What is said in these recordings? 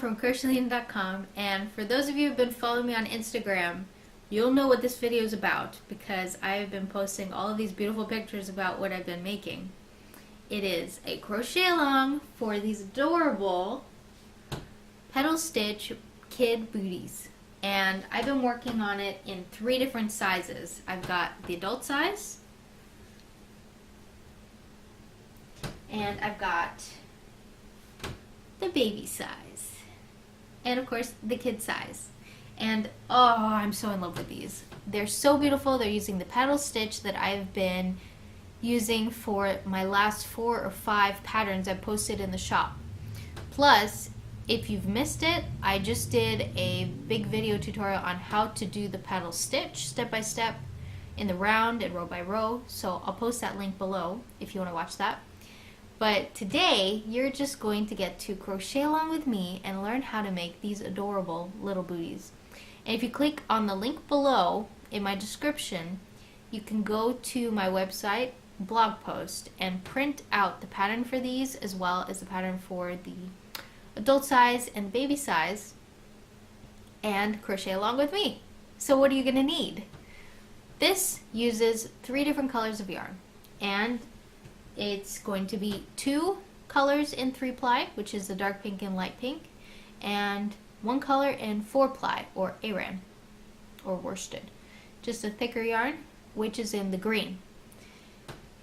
from Crochelina.com, and for those of you who have been following me on Instagram, you'll know what this video is about because I've been posting all of these beautiful pictures about what I've been making. It is a crochet along for these adorable petal stitch kid booties, and I've been working on it in 3 different sizes. I've got the adult size, and I've got the baby size, and of course the kid size. And oh, I'm so in love with these. They're so beautiful. They're using the petal stitch that I've been using for my last 4 or 5 patterns I posted in the shop. Plus, if you've missed it, I just did a big video tutorial on how to do the petal stitch step by step in the round and row by row, so I'll post that link below if you want to watch that. But today, you're just going to get to crochet along with me and learn how to make these adorable little booties. And if you click on the link below in my description, you can go to my website blog post and print out the pattern for these as well as the pattern for the adult size and baby size and crochet along with me. So what are you going to need? This uses 3 different colors of yarn, and it's going to be 2 colors in 3-ply, which is the dark pink and light pink, and 1 color in 4-ply, or Aran, or worsted. Just a thicker yarn, which is in the green.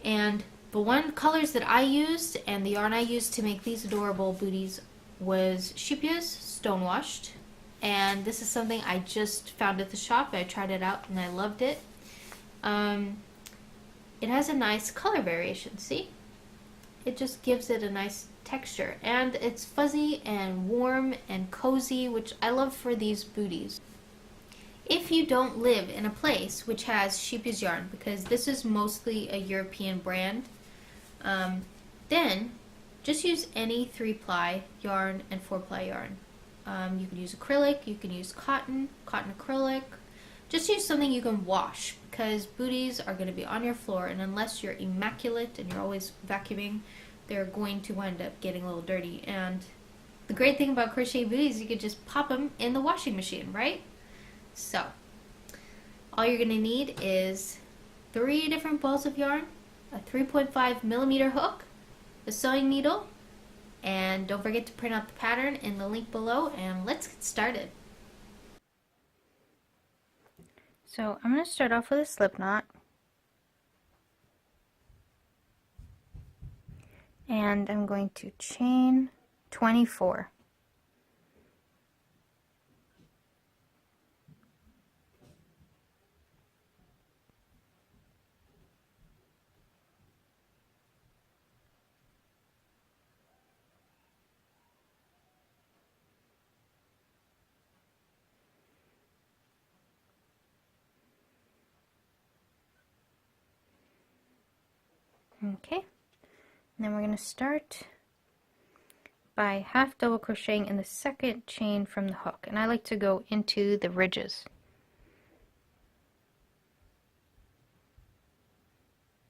And the 1 colors that I used, and the yarn I used to make these adorable booties, was Scheepjes Stonewashed. And this is something I just found at the shop. I tried it out and I loved it. It has a nice color variation, see? It just gives it a nice texture, and it's fuzzy and warm and cozy, which I love for these booties. If you don't live in a place which has Scheepjes yarn, because this is mostly a European brand, then just use any 3-ply yarn and 4-ply yarn. You can use acrylic, you can use cotton acrylic. Just use something you can wash, because booties are going to be on your floor, and unless you're immaculate and you're always vacuuming, they're going to wind up getting a little dirty. And the great thing about crochet booties, you could just pop them in the washing machine, right? So, all you're going to need is 3 different balls of yarn, a 3.5mm hook, a sewing needle, and don't forget to print out the pattern in the link below, and let's get started. So I'm going to start off with a slip knot, and I'm going to chain 24. Okay, and then we're going to start by half double crocheting in the 2nd chain from the hook, and I like to go into the ridges.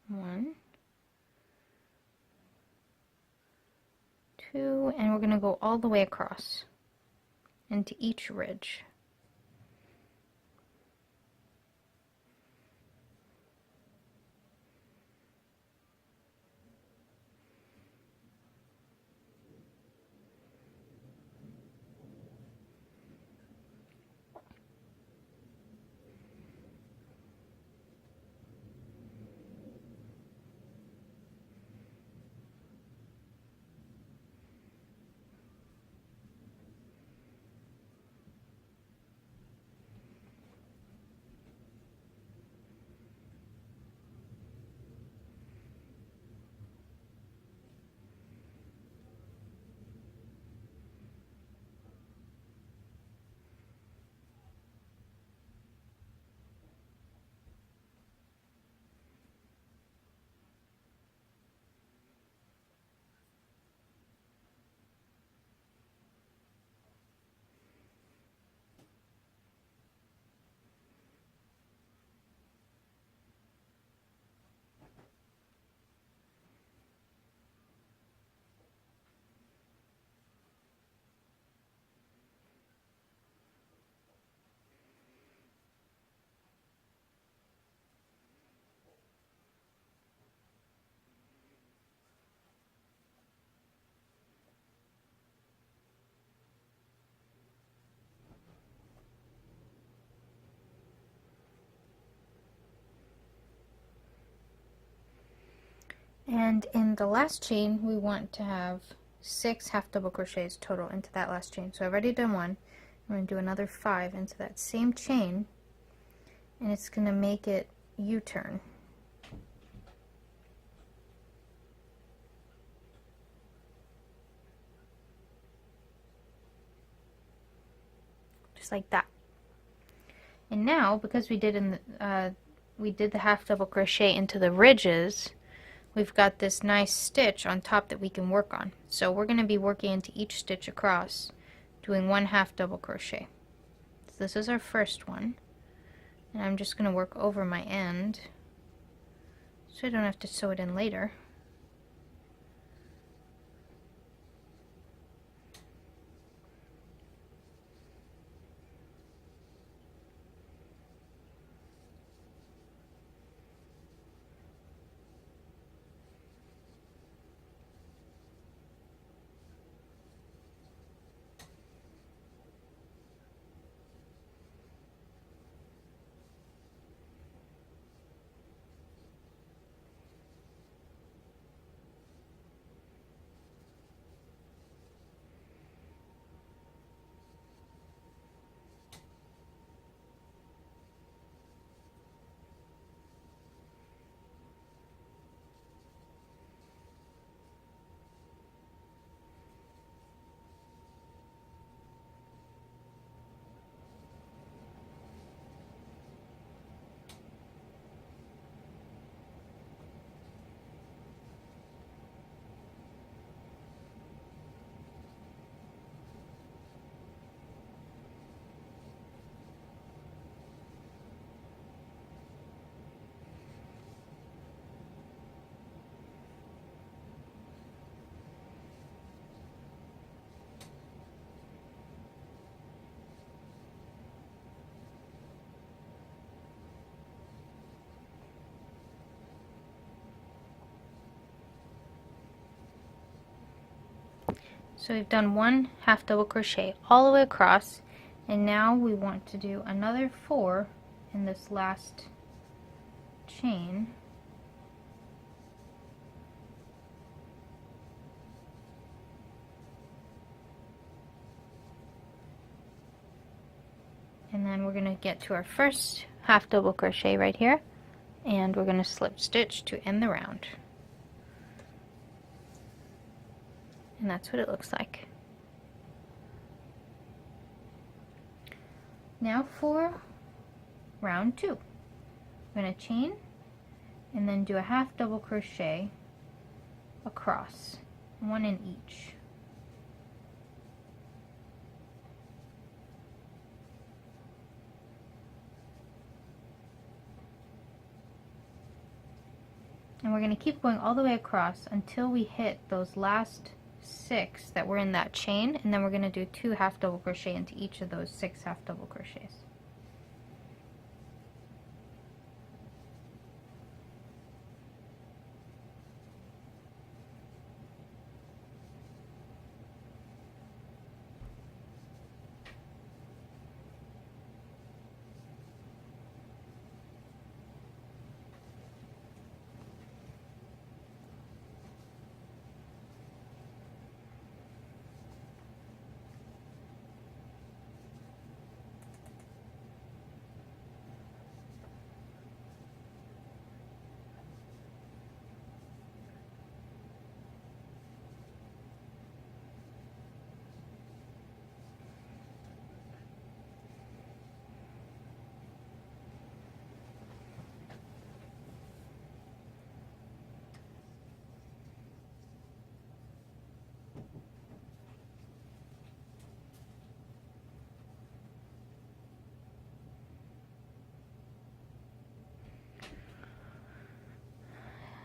1, 2, and we're going to go all the way across into each ridge. And in the last chain, we want to have 6 half double crochets total into that last chain. So I've already done one. I'm going to do another 5 into that same chain, and it's going to make it U-turn. Just like that. And now, because we did the half double crochet into the ridges, we've got this nice stitch on top that we can work on. So we're going to be working into each stitch across, doing 1 half double crochet. So this is our first one, and I'm just going to work over my end so I don't have to sew it in later. So we've done 1 half double crochet all the way across, and now we want to do another 4 in this last chain. And then we're going to get to our first half double crochet right here, and we're going to slip stitch to end the round. And that's what it looks like. Now for round 2. I'm going to chain and then do a half double crochet across, 1 in each. And we're going to keep going all the way across until we hit those last 6 that were in that chain, and then we're going to do 2 half double crochet into each of those 6 half double crochets.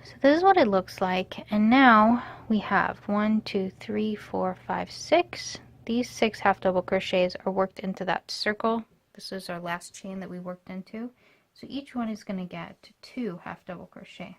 So this is what it looks like, and now we have 1, 2, 3, 4, 5, 6. These 6 half double crochets are worked into that circle. This is our last chain that we worked into. So each one is going to get 2 half double crochet.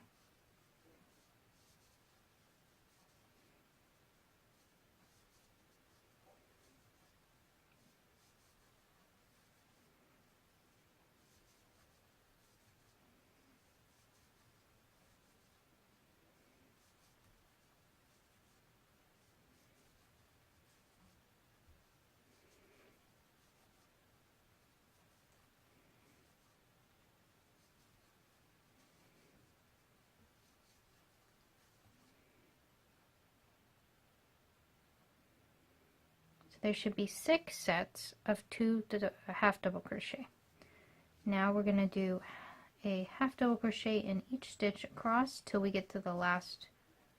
there should be 6 sets of 2 half double crochet. Now we're going to do a half double crochet in each stitch across till we get to the last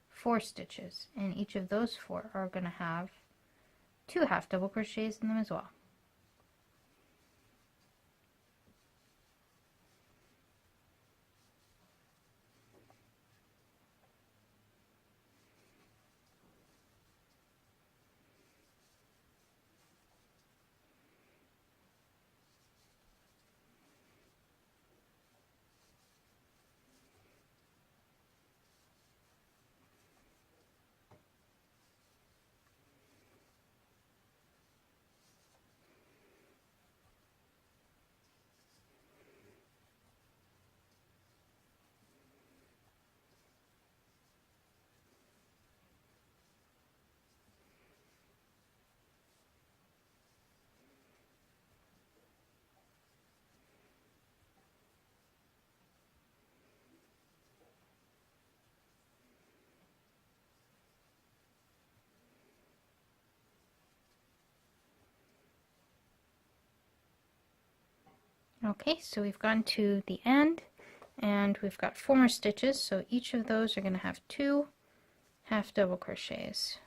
4 stitches, and each of those 4 are going to have 2 half double crochets in them as well. Okay, so we've gone to the end and we've got 4 more stitches, so each of those are going to have 2 half double crochets.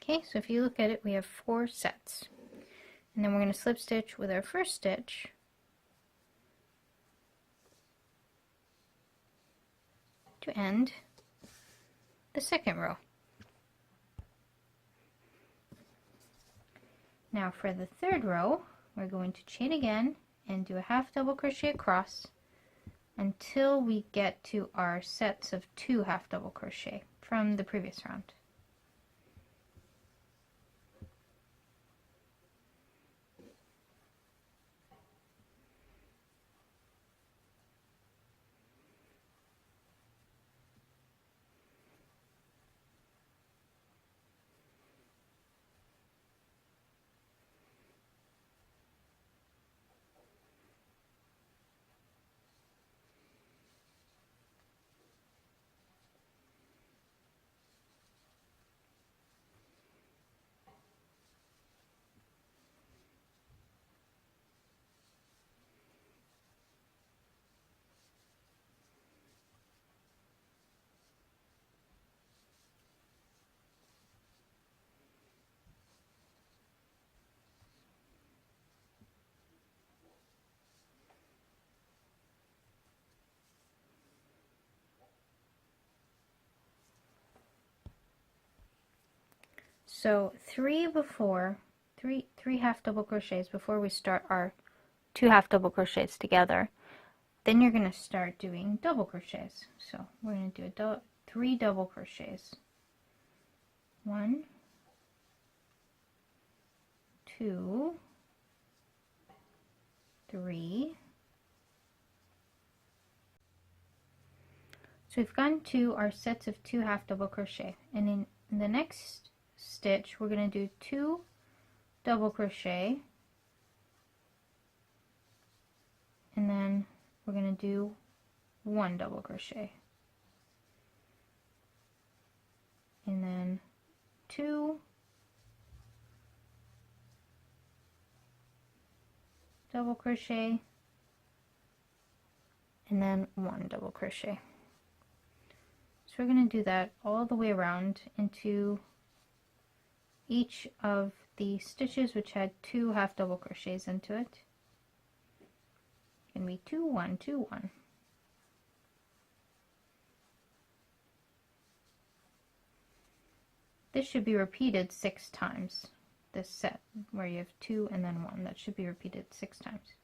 Okay, so if you look at it, we have 4 sets. And then we're going to slip stitch with our first stitch to end the second row. Now for the third row, we're going to chain again and do a half double crochet across until we get to our sets of 2 half double crochet from the previous round. So three half double crochets before we start our 2 half double crochets together. Then you're going to start doing double crochets. So we're going to do 3 double crochets. 1, 2, 3. So we've gone to our sets of 2 half double crochet, and in the next stitch we're going to do 2 double crochet, and then we're going to do 1 double crochet, and then 2 double crochet, and then 1 double crochet. So we're going to do that all the way around into each of the stitches which had 2 half double crochets into it. It's going to be 2, 1, 2, 1. This should be repeated 6 times. This set where you have 2 and then 1, that should be repeated 6 times.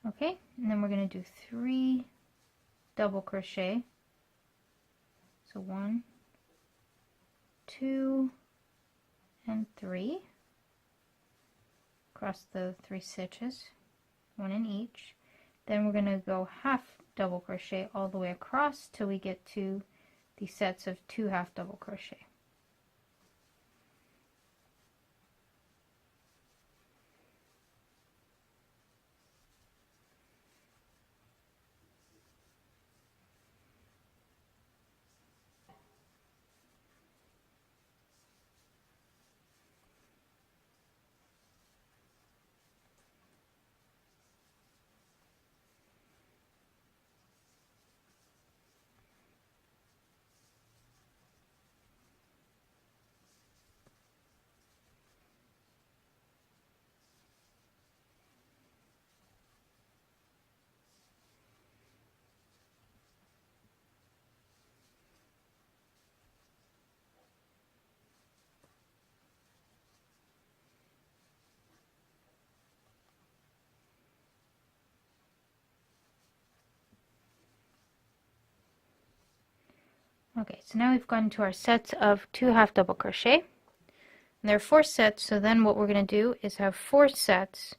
Okay, and then we're going to do 3 double crochet. So 1, 2, and 3 across the 3 stitches, 1 in each. Then we're going to go half double crochet all the way across till we get to the sets of 2 half double crochet. Okay, so now we've gotten to our sets of 2 half double crochet. And there are 4 sets, so then what we're going to do is have 4 sets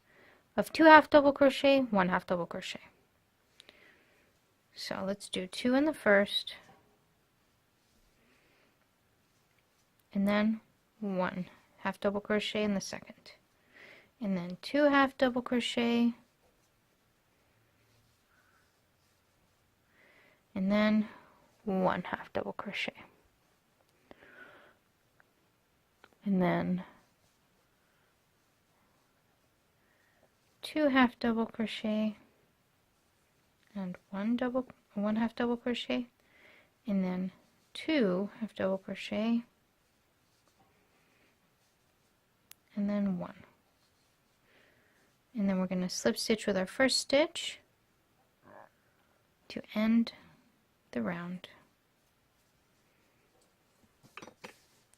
of 2 half double crochet, 1 half double crochet. So let's do 2 in the first, and then 1 half double crochet in the second, and then 2 half double crochet, and then 1 half double crochet, and then 2 half double crochet, and 1 half double crochet, and then 2 half double crochet, and then 1. And then we're going to slip stitch with our first stitch to end the round.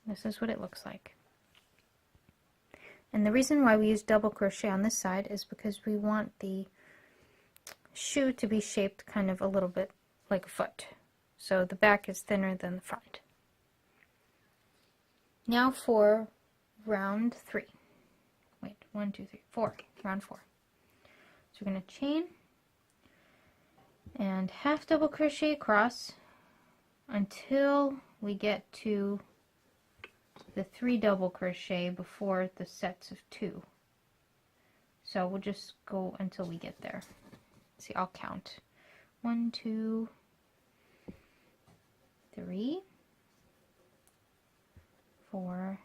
This is what it looks like. And the reason why we use double crochet on this side is because we want the shoe to be shaped kind of a little bit like a foot. So the back is thinner than the front. Now for round 3. Wait, 1, 2, 3, 4. Round 4. So we're going to chain and half double crochet across until we get to the 3 double crochet before the sets of 2. So we'll just go until we get there. See, I'll count. 1, 2, 3, 4,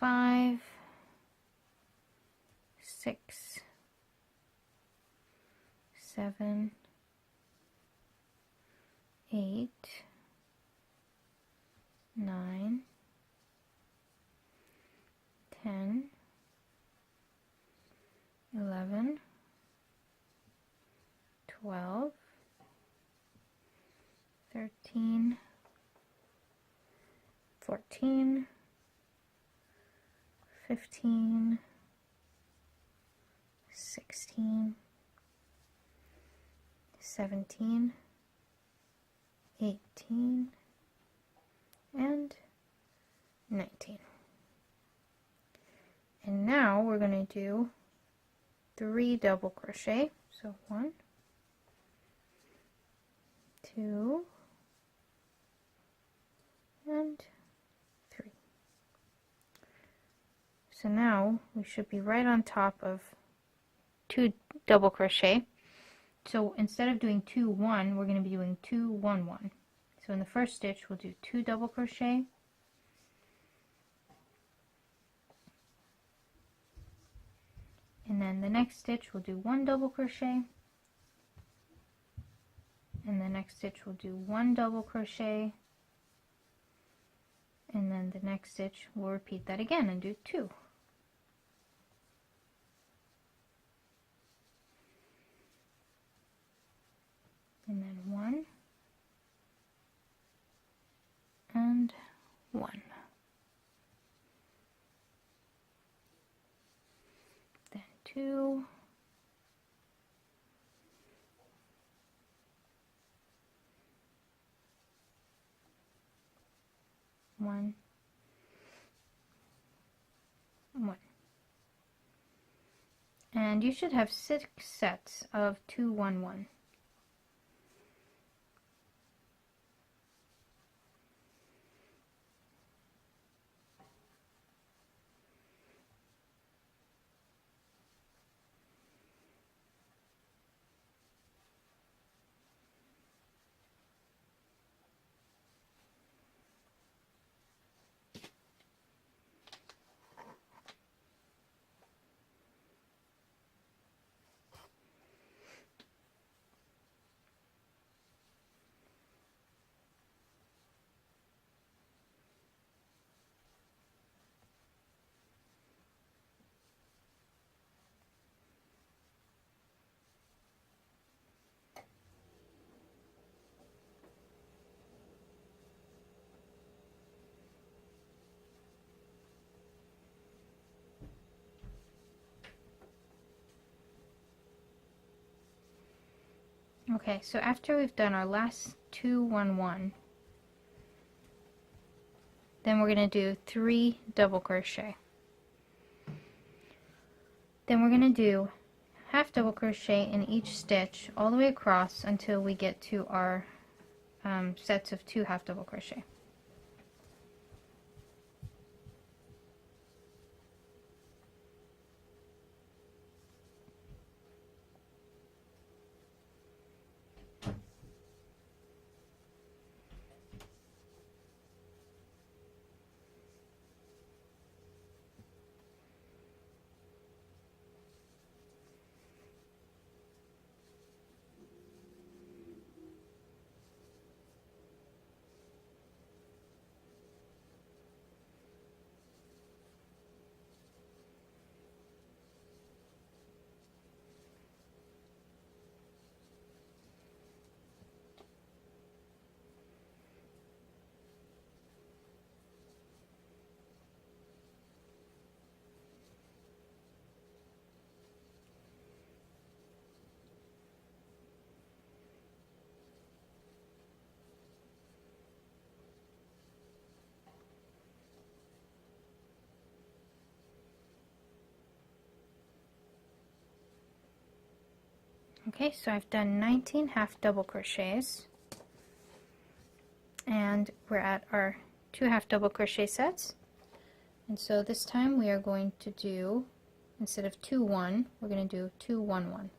5, 6, 7, 8, 9, 10, 11, 12, 13, 14, 15, 16, 17, 18, and 19. And now we're going to do 3 double crochet. So 1, 2, and 3. So now we should be right on top of 2 double crochet. So instead of doing 2, 1, we're going to be doing 2, 1, 1. So in the first stitch we'll do 2 double crochet, and then the next stitch we'll do 1 double crochet, and the next stitch we'll do 1 double crochet, and then the next stitch we'll repeat that again and do 2. And then 1 and 1. Then 2 2, 1, 1. And you should have 6 sets of 2, 1, 1. Okay, so after we've done our last 2, 1, 1, then we're going to do 3 double crochet. Then we're going to do half double crochet in each stitch all the way across until we get to our sets of 2 half double crochet. Okay, so I've done 19 half double crochets, and we're at our 2 half double crochet sets. And so this time we are going to do, instead of 2, 1, we're going to do 2, 1, 1.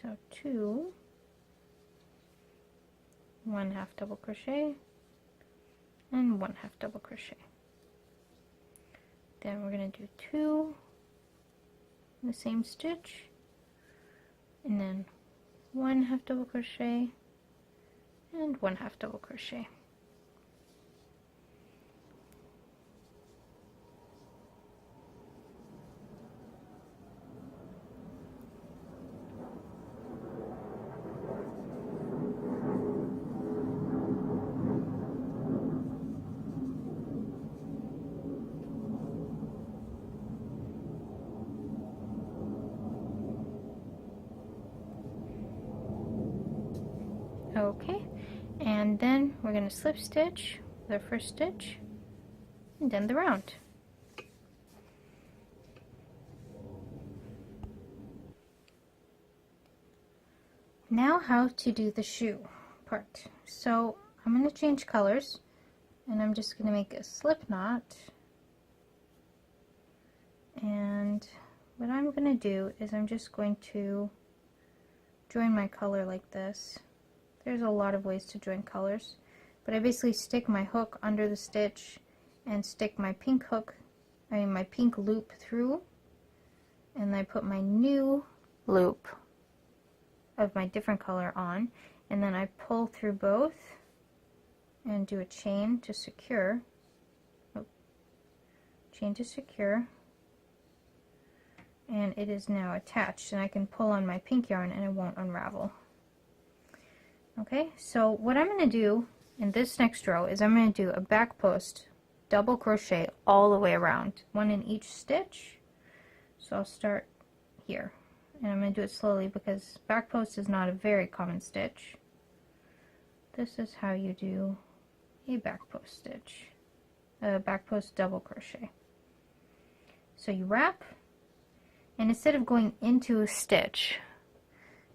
So 2, 1 half double crochet, and 1 half double crochet. Then we're going to do 2 in the same stitch, and then 1 half double crochet, and 1 half double crochet. Okay, and then we're going to slip stitch with our first stitch and then the round. Now how to do the shoe part. So I'm going to change colors, and I'm just going to make a slip knot, and what I'm going to do is I'm just going to join my color like this. There's a lot of ways to join colors, but I basically stick my hook under the stitch and stick my pink my pink loop through, and I put my new loop of my different color on, and then I pull through both and do a chain to secure. Chain to secure, and it is now attached, and I can pull on my pink yarn and it won't unravel. Okay, so what I'm going to do in this next row is I'm going to do a back post double crochet all the way around, one in each stitch. So I'll start here, and I'm going to do it slowly because back post is not a very common stitch. This is how you do a back post stitch, a back post double crochet. So you wrap, and instead of going into a stitch,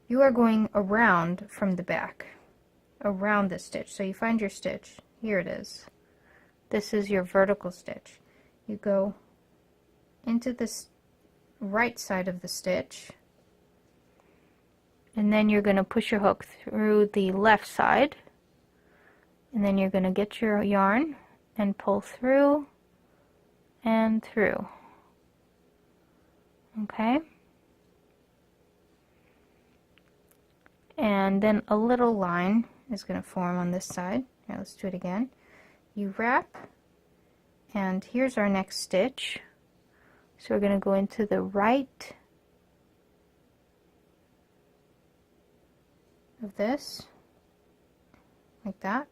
you are going around from the back, around the stitch. So you find your stitch, here it is. This is your vertical stitch. You go into this right side of the stitch, and then you're going to push your hook through the left side, and then you're going to get your yarn and pull through and through. Okay? And then a little line is going to form on this side. Here, let's do it again. You wrap, and here's our next stitch. So we're going to go into the right of this, like that.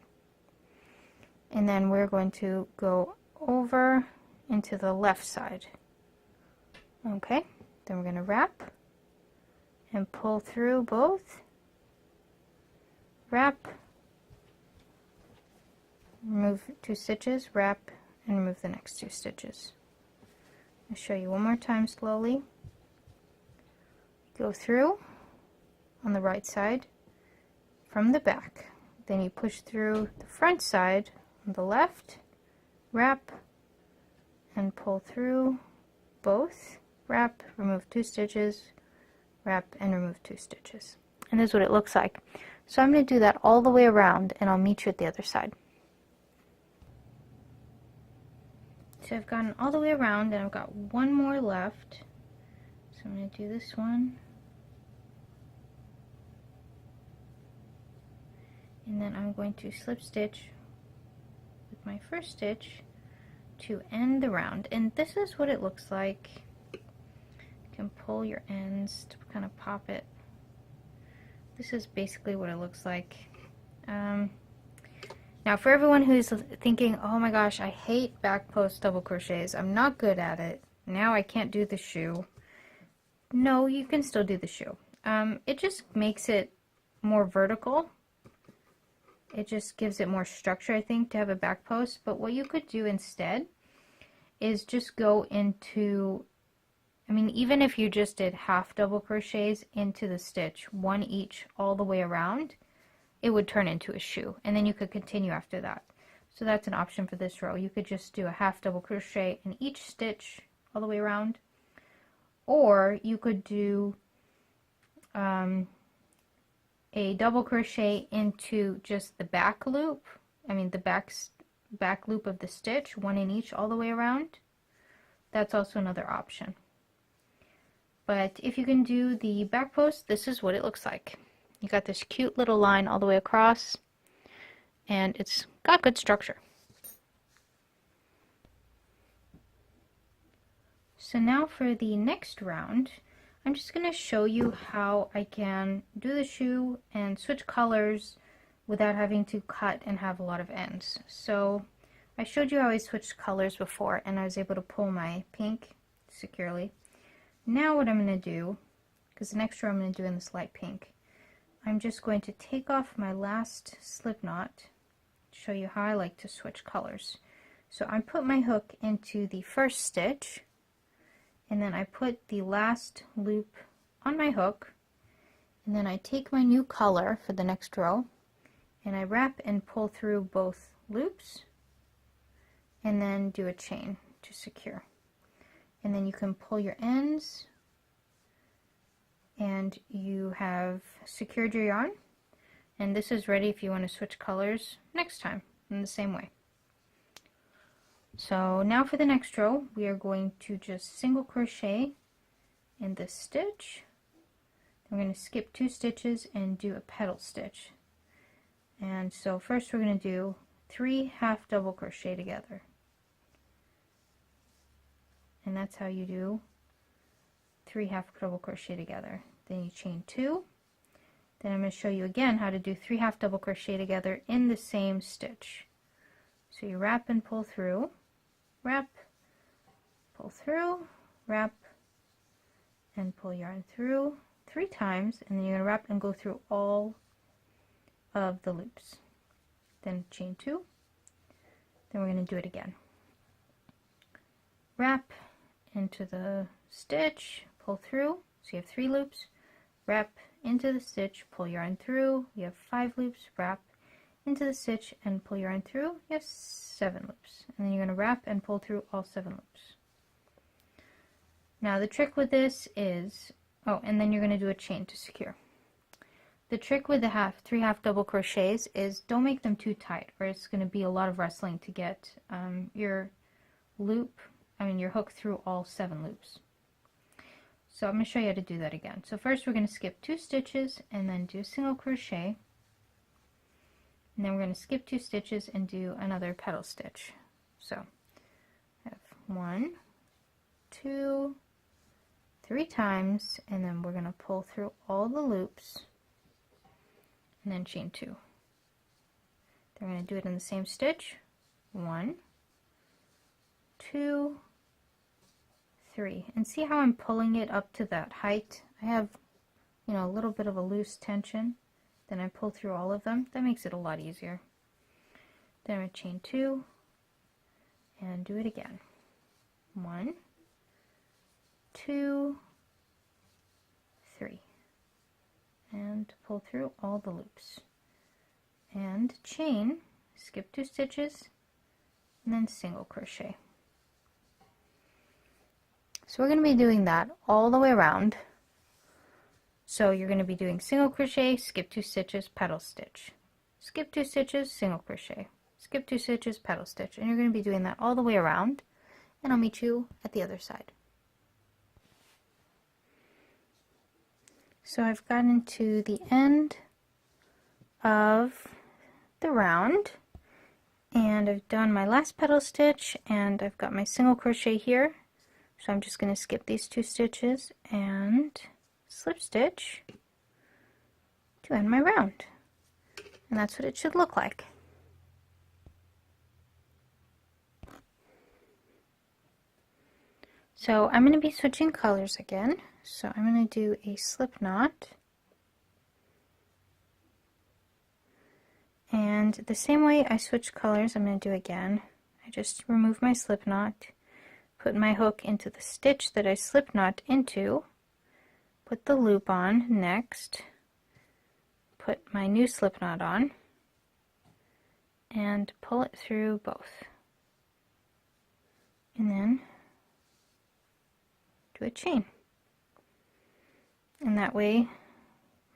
And then we're going to go over into the left side. Okay, then we're going to wrap and pull through both. Wrap, remove 2 stitches, wrap, and remove the next 2 stitches. I'll show you one more time slowly. Go through on the right side from the back. Then you push through the front side on the left, wrap, and pull through both. Wrap, remove 2 stitches, wrap, and remove 2 stitches. And this is what it looks like. So I'm going to do that all the way around, and I'll meet you at the other side. So I've gotten all the way around, and I've got one more left. So I'm going to do this one. And then I'm going to slip stitch with my first stitch to end the round. And this is what it looks like. You can pull your ends to kind of pop it. This is basically what it looks like. Now for everyone who's thinking, oh my gosh, I hate back post double crochets, I'm not good at it, now I can't do the shoe. No, you can still do the shoe. It just makes it more vertical. It just gives it more structure, I think, to have a back post. But what you could do instead is just go into, I mean, even if you just did half double crochets into the stitch, one each all the way around, it would turn into a shoe, and then you could continue after that. So that's an option for this row. You could just do a half double crochet in each stitch all the way around, or you could do a double crochet into just the back loop, I mean the back loop of the stitch, one in each all the way around. That's also another option. But if you can do the back post, this is what it looks like. You got this cute little line all the way across, and it's got good structure. So now for the next round, I'm just going to show you how I can do the shoe and switch colors without having to cut and have a lot of ends. So I showed you how I switched colors before, and I was able to pull my pink securely. Now what I'm going to do, because the next row I'm going to do in this light pink, I'm just going to take off my last slip knot to show you how I like to switch colors. So I put my hook into the first stitch, and then I put the last loop on my hook, and then I take my new color for the next row, and I wrap and pull through both loops, and then do a chain to secure. And then you can pull your ends, and you have secured your yarn, and this is ready if you want to switch colors next time in the same way. So now for the next row, we are going to just single crochet in this stitch. We're going to skip 2 stitches and do a petal stitch. And so first we're going to do 3 half double crochet together. And that's how you do 3 half double crochet together. Then you chain 2, Then I'm going to show you again how to do 3 half double crochet together in the same stitch. So you wrap and pull through, wrap, pull through, wrap, and pull yarn through 3 times, and then you're going to wrap and go through all of the loops. Then chain 2, then we're going to do it again. Wrap into the stitch, pull through, so you have 3 loops, wrap into the stitch, pull yarn through, you have 5 loops, wrap into the stitch and pull yarn through, you have 7 loops, and then you're going to wrap and pull through all 7 loops. Now the trick with this is, oh, and then you're going to do a chain to secure. The trick with the 3 half double crochets is don't make them too tight, or it's going to be a lot of wrestling to get your hook through all 7 loops. So I'm going to show you how to do that again. So first we're going to skip 2 stitches and then do a single crochet, and then we're going to skip 2 stitches and do another petal stitch. So I have 1, 2, 3 times, and then we're going to pull through all the loops and then chain 2. Then we're going to do it in the same stitch. 1, 2, 3, and see how I'm pulling it up to that height? I have, a little bit of a loose tension. Then I pull through all of them. That makes it a lot easier. Then I'm going to chain 2 and do it again. 1, 2, 3, and pull through all the loops and chain, skip 2 stitches, and then single crochet. So we're going to be doing that all the way around. So you're going to be doing single crochet, skip 2 stitches, petal stitch, skip 2 stitches, single crochet, skip 2 stitches, petal stitch, and you're going to be doing that all the way around, and I'll meet you at the other side. So I've gotten to the end of the round, and I've done my last petal stitch, and I've got my single crochet here. So I'm just going to skip these 2 stitches and slip stitch to end my round. And that's what it should look like. So I'm going to be switching colors again. So I'm going to do a slip knot. And the same way I switch colors, I'm going to do again. I just remove my slip knot, put my hook into the stitch that I slip knot into, put the loop on next, put my new slip knot on, and pull it through both. And then do a chain. And that way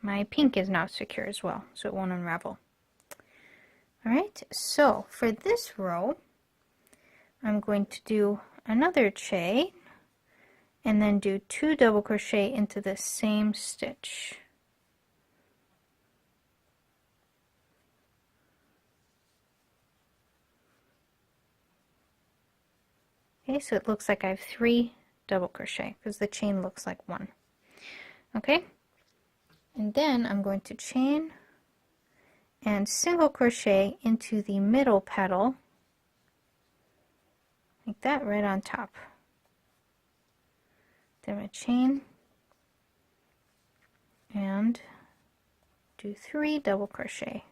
my pink is now secure as well, so it won't unravel. Alright, so for this row, I'm going to do another chain and then do 2 double crochet into the same stitch. Okay, so it looks like I have 3 double crochet because the chain looks like 1. Okay, and then I'm going to chain and single crochet into the middle petal like that, right on top. Then I'm going to chain and do 3 double crochet.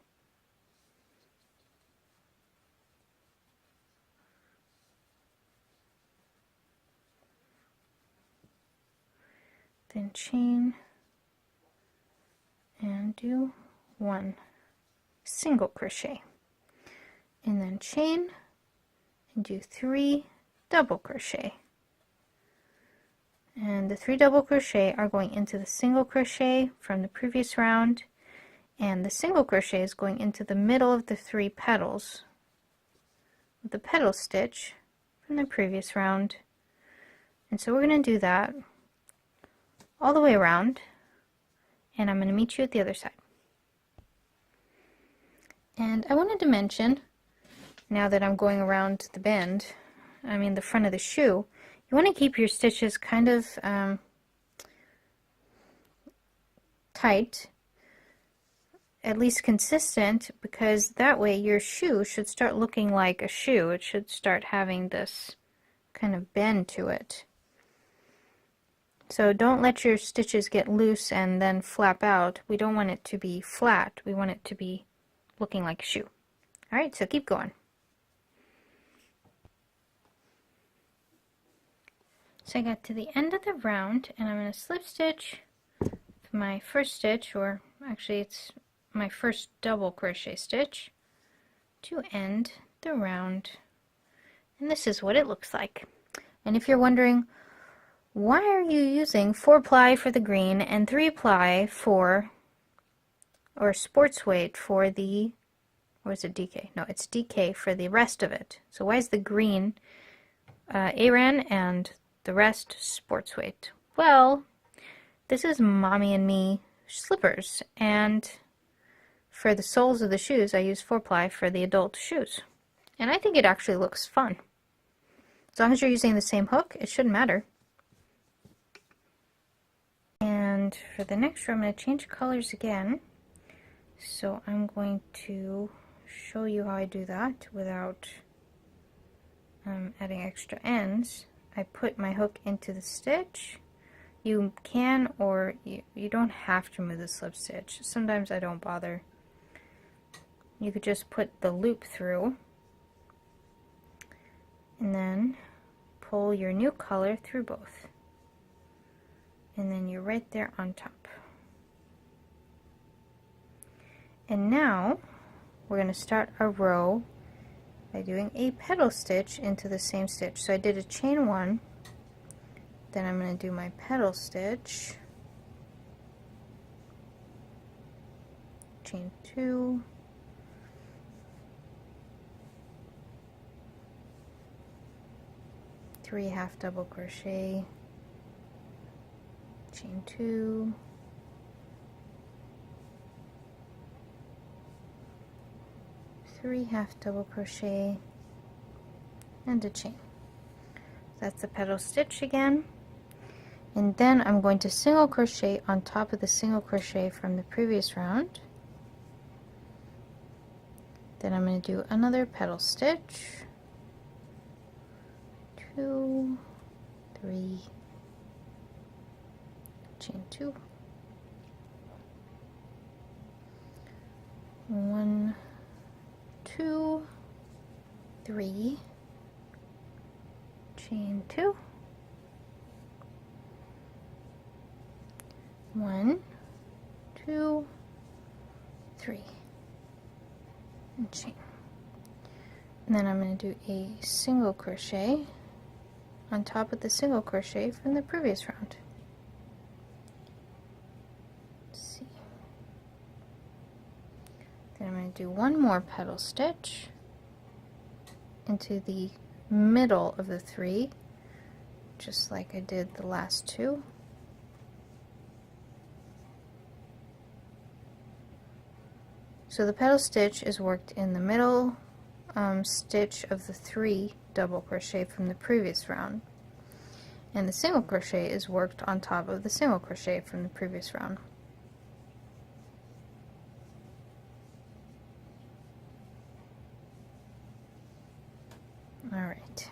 Then chain and do 1 single crochet, and then chain and do 3 double crochet. And the 3 double crochet are going into the single crochet from the previous round, and the single crochet is going into the middle of the 3 petals with the petal stitch from the previous round. And so we're going to do that all the way around, and I'm going to meet you at the other side. And I wanted to mention, now that I'm going around the bend, the front of the shoe, you want to keep your stitches kind of tight at least consistent, because that way your shoe should start looking like a shoe. It should start having this kind of bend to it. So don't let your stitches get loose and then flap out. We don't want it to be flat. We want it to be looking like a shoe. Alright, so keep going. So I got to the end of the round, and I'm going to slip stitch my first stitch, or actually it's my first double crochet stitch, to end the round. And this is what it looks like. And if you're wondering, why are you using 4-ply for the green and 3-ply for, or sports weight for the, or is it DK? No, it's DK for the rest of it. So why is the green ARAN and the rest sports weight? Well, this is Mommy and Me slippers, and for the soles of the shoes I use 4-ply for the adult shoes. And I think it actually looks fun. As long as you're using the same hook, it shouldn't matter. And for the next row, I'm going to change colors again. So I'm going to show you how I do that without adding extra ends. I put my hook into the stitch. You can, or you don't have to remove the slip stitch. Sometimes I don't bother. You could just put the loop through and then pull your new color through both. And then you're right there on top. And now we're going to start a row by doing a petal stitch into the same stitch. So I did a chain 1, then I'm going to do my petal stitch, chain 2, three half double crochet, chain 2, three half double crochet, and a chain. That's the petal stitch again. And then I'm going to single crochet on top of the single crochet from the previous round. Then I'm going to do another petal stitch, 2, 3, chain 2, 1, 2, 3, chain 2, 1, 2, 3, and chain. And then I'm going to do a single crochet on top of the single crochet from the previous round. Let's see. Then I'm going to do one more petal stitch into the middle of the 3, just like I did the last 2. So the petal stitch is worked in the middle stitch of the 3 double crochet from the previous round, and the single crochet is worked on top of the single crochet from the previous round. Alright,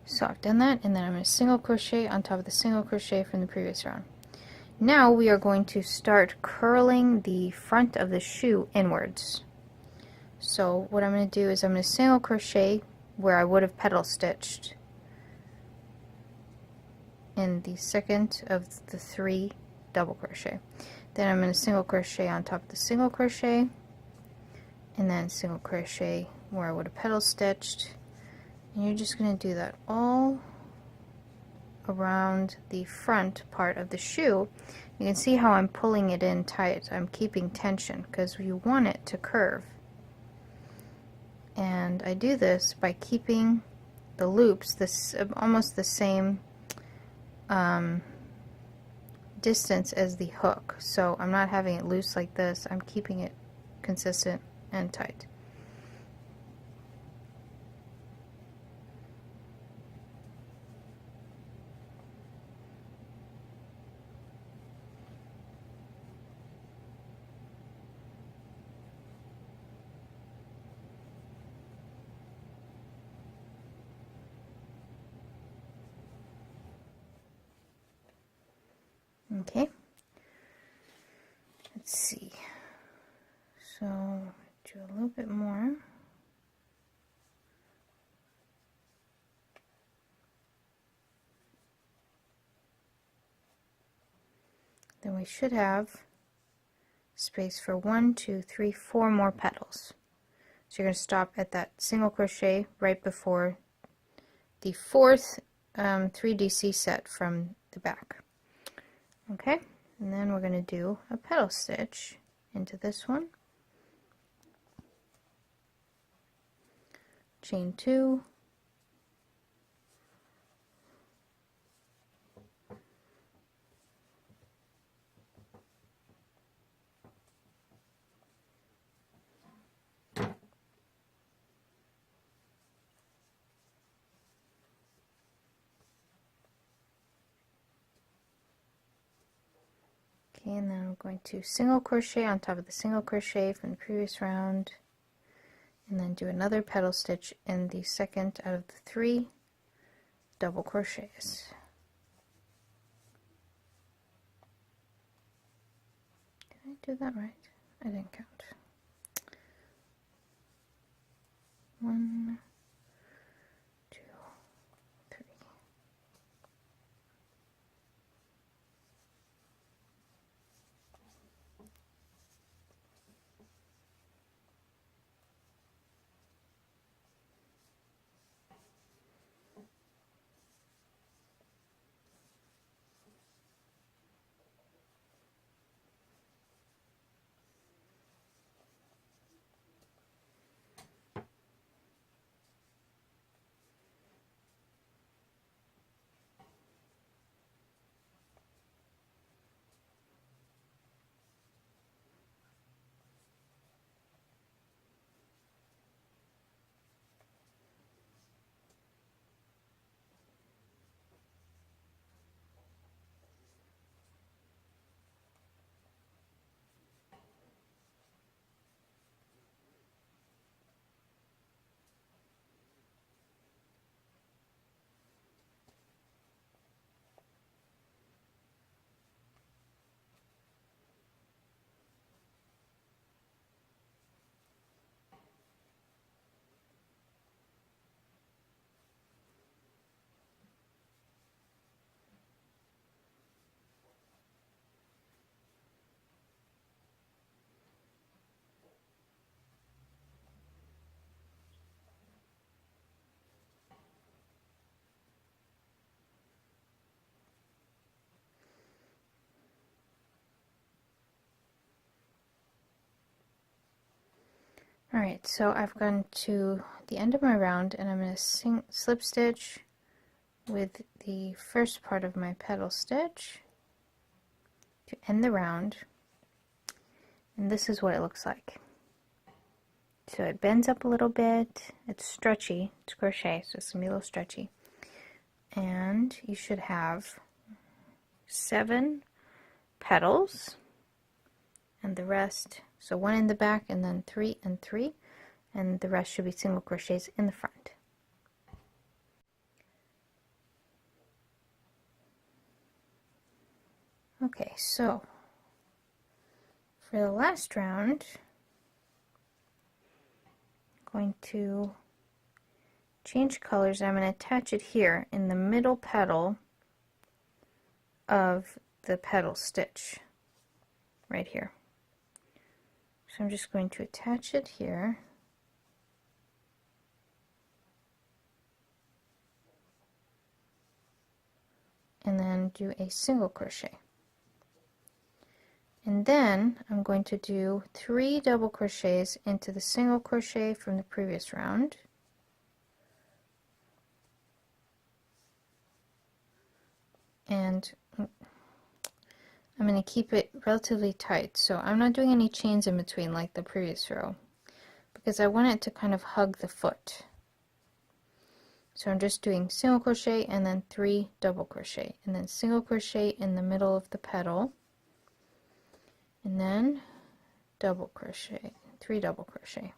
so I've done that, and then I'm going to single crochet on top of the single crochet from the previous round. Now we are going to start curling the front of the shoe inwards. So what I'm going to do is I'm going to single crochet where I would have petal stitched in the second of the 3 double crochet. Then I'm going to single crochet on top of the single crochet, and then single crochet where I would have petal stitched. And you're just going to do that all around the front part of the shoe. You can see how I'm pulling it in tight. I'm keeping tension because you want it to curve. And I do this by keeping the loops this almost the same distance as the hook. So I'm not having it loose like this. I'm keeping it consistent and tight. Okay, let's see, so do a little bit more. Then we should have space for 1, 2, 3, 4 more petals. So you're going to stop at that single crochet right before the fourth 3DC set from the back. Okay, and then we're going to do a petal stitch into this one. Chain 2, okay, and then I'm going to single crochet on top of the single crochet from the previous round, and then do another petal stitch in the second out of the 3 double crochets. Did I do that right? I didn't count. 1, 2, 3. Alright, so I've gone to the end of my round and I'm going to slip stitch with the first part of my petal stitch to end the round, and this is what it looks like. So it bends up a little bit, it's stretchy, it's crochet, so it's going to be a little stretchy, and you should have 7 petals, and the rest, so 1 in the back and then 3 and 3, and the rest should be single crochets in the front. Okay, so for the last round, I'm going to change colors. I'm going to attach it here in the middle petal of the petal stitch right here. So I'm just going to attach it here. And then do a single crochet. And then I'm going to do 3 double crochets into the single crochet from the previous round. And I'm going to keep it relatively tight, so I'm not doing any chains in between like the previous row, because I want it to kind of hug the foot. So I'm just doing single crochet and then 3 double crochet, and then single crochet in the middle of the petal, and then double crochet, 3 double crochet.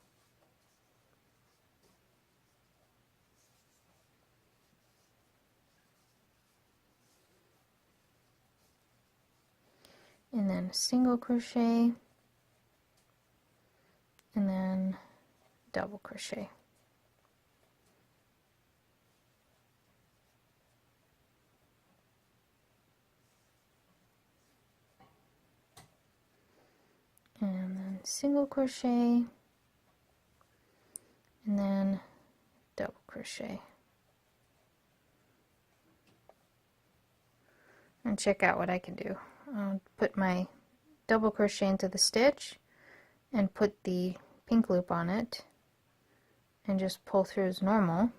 and then single crochet, and then double crochet. And then single crochet, and then double crochet. And check out what I can do. I'll put my double crochet into the stitch and put the pink loop on it and just pull through as normal.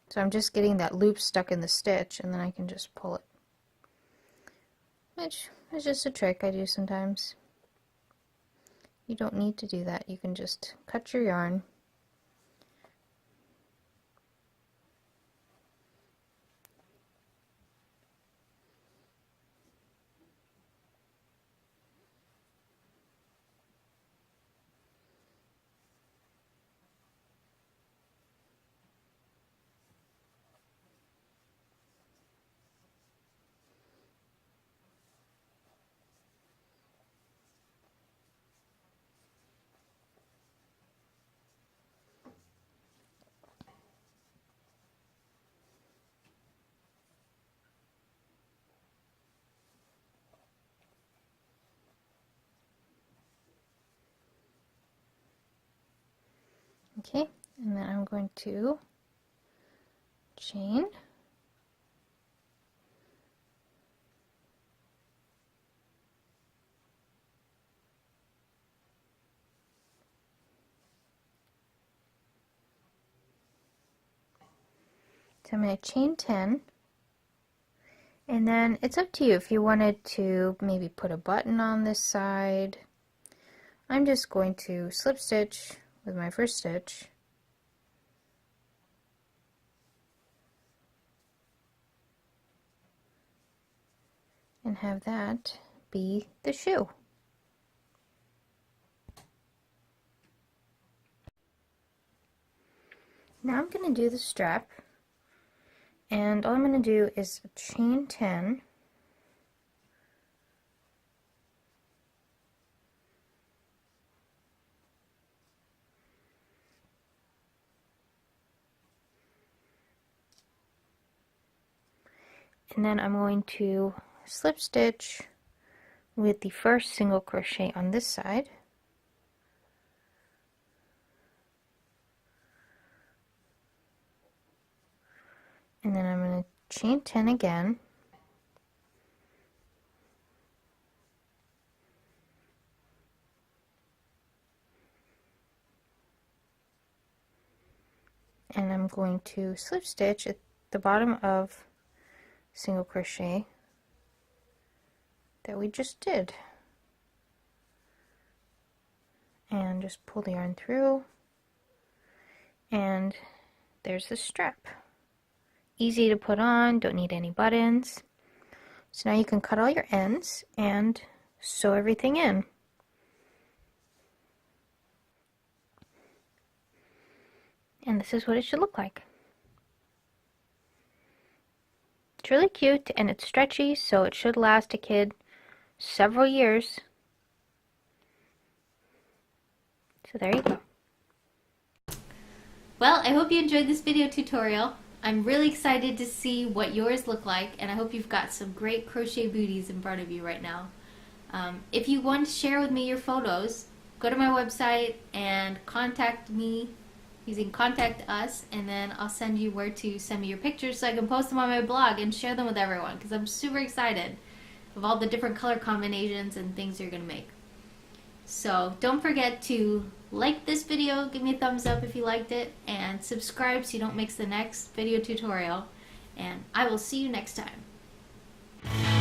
So I'm just getting that loop stuck in the stitch, and then I can just pull it, which is just a trick I do sometimes. You don't need to do that. You can just cut your yarn. Okay, and then I'm going to chain, so I'm going to chain 10, and then it's up to you if you wanted to maybe put a button on this side. I'm just going to slip stitch with my first stitch, and have that be the shoe. Now I'm going to do the strap, and all I'm going to do is chain 10, and then I'm going to slip stitch with the first single crochet on this side, and then I'm going to chain 10 again, and I'm going to slip stitch at the bottom of single crochet that we just did, and just pull the yarn through, and there's the strap. Easy to put on, don't need any buttons. So now you can cut all your ends and sew everything in. And this is what it should look like. It's really cute, and it's stretchy, so it should last a kid several years. So there you go. Well, I hope you enjoyed this video tutorial. I'm really excited to see what yours look like, and I hope you've got some great crochet booties in front of you right now. If you want to share with me your photos, go to my website and contact me using Contact Us, and then I'll send you where to send me your pictures so I can post them on my blog and share them with everyone, because I'm super excited of all the different color combinations and things you're going to make. So don't forget to like this video, give me a thumbs up if you liked it, and subscribe so you don't miss the next video tutorial, and I will see you next time.